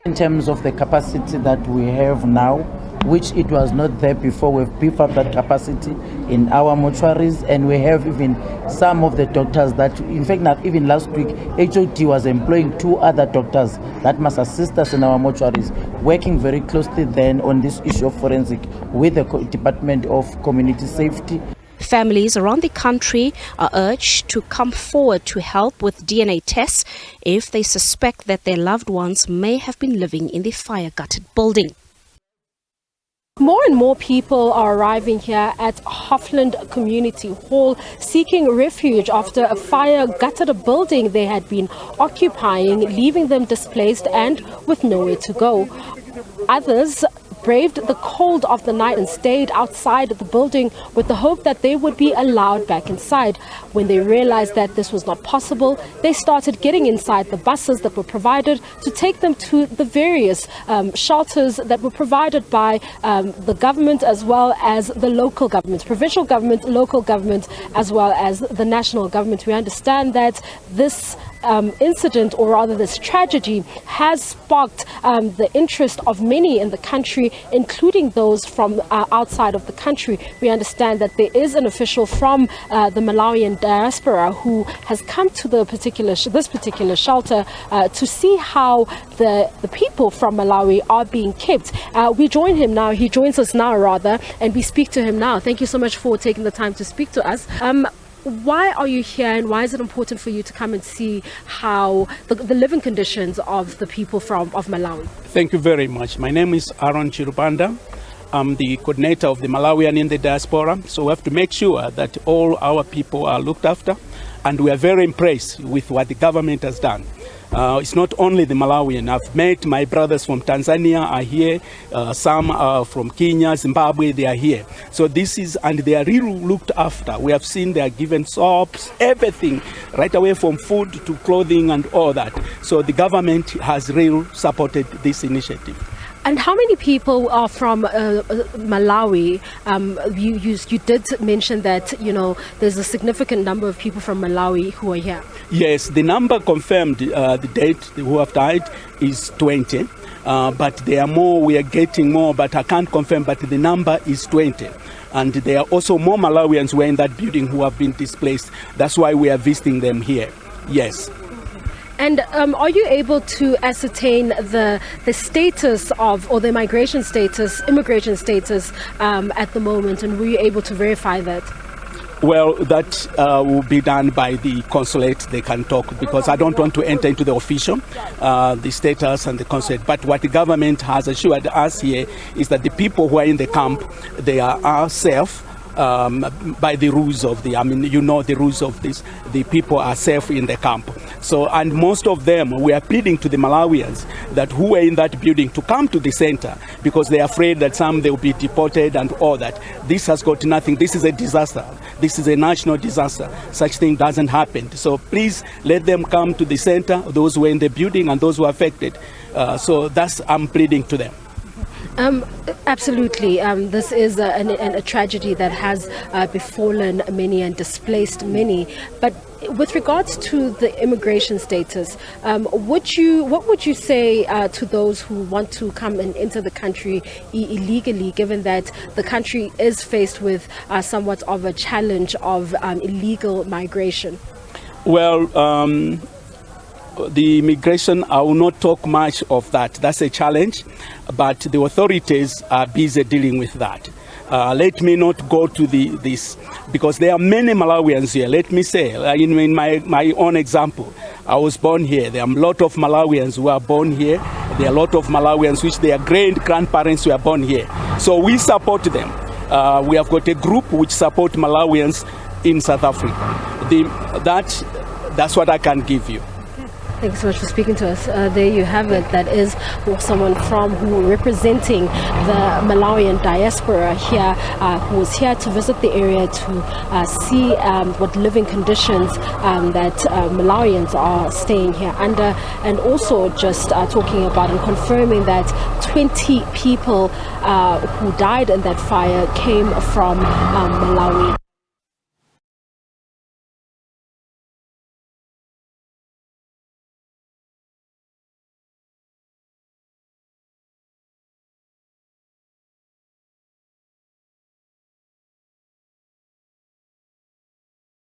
In terms of the capacity that we have now, which it was not there before, we've beefed up that capacity in our mortuaries, and we have even some of the doctors that, in fact, not even last week, HOD was employing 2 other doctors that must assist us in our mortuaries, working very closely then on this issue of forensic with the Department of Community Safety. Families around the country are urged to come forward to help with DNA tests if they suspect that their loved ones may have been living in the fire-gutted building. More and more people are arriving here at Hofland Community Hall seeking refuge after a fire gutted a building they had been occupying, leaving them displaced and with nowhere to go. Others braved the cold of the night and stayed outside the building with the hope that they would be allowed back inside. When they realized that this was not possible, they started getting inside the buses that were provided to take them to the various shelters that were provided by the government as well as the local government, provincial government, local government, as well as the national government. We understand that this incident, or rather this tragedy, has sparked the interest of many in the country, including those from outside of the country. We understand that there is an official from the Malawian diaspora who has come to this particular shelter to see how the people from Malawi are being kept. We join him now. He joins us now, rather, and we speak to him now. Thank you so much for taking the time to speak to us. Why are you here, and why is it important for you to come and see how the living conditions of the people of Malawi? Thank you very much. My name is Aaron Chirupanda. I'm the coordinator of the Malawian in the diaspora. So we have to make sure that all our people are looked after, and we are very impressed with what the government has done. It's not only the Malawian. I've met my brothers from Tanzania are here, some are from Kenya, Zimbabwe, they are here. So and they are really looked after. We have seen they are given soaps, everything, right away from food to clothing and all that. So the government has really supported this initiative. And how many people are from Malawi? You did mention that, there's a significant number of people from Malawi who are here. Yes, the number confirmed, the date who have died is 20. But there are more, we are getting more, but I can't confirm, but the number is 20. And there are also more Malawians who are in that building who have been displaced. That's why we are visiting them here. Yes. And are you able to ascertain the status of, or the immigration status at the moment, and were you able to verify that? Well, that will be done by the consulate. They can talk, because I don't want to enter into the official, the status and the consulate. But what the government has assured us here is that the people who are in the camp, they are safe. By the rules of the rules of this, the people are safe in the camp. So, and most of them, we are pleading to the Malawians that who are in that building to come to the center, because they are afraid that some they will be deported and all that. This has got nothing. This is a disaster. This is a national disaster. Such thing doesn't happen. So please let them come to the center, those who are in the building and those who are affected. So I'm pleading to them. Absolutely. This is a tragedy that has befallen many and displaced many. But with regards to the immigration status, what would you say to those who want to come and enter the country illegally, given that the country is faced with somewhat of a challenge of illegal migration? Well, the immigration, I will not talk much of that. That's a challenge, but the authorities are busy dealing with that. Let me not go to this, because there are many Malawians here. Let me say, in my own example, I was born here. There are a lot of Malawians who are born here. There are a lot of Malawians which their great-grandparents were born here. So we support them. We have got a group which support Malawians in South Africa. That's what I can give you. Thank you so much for speaking to us. There you have it. That is someone representing the Malawian diaspora here, who was here to visit the area to see what living conditions that Malawians are staying here under, and also just talking about and confirming that 20 people who died in that fire came from Malawi.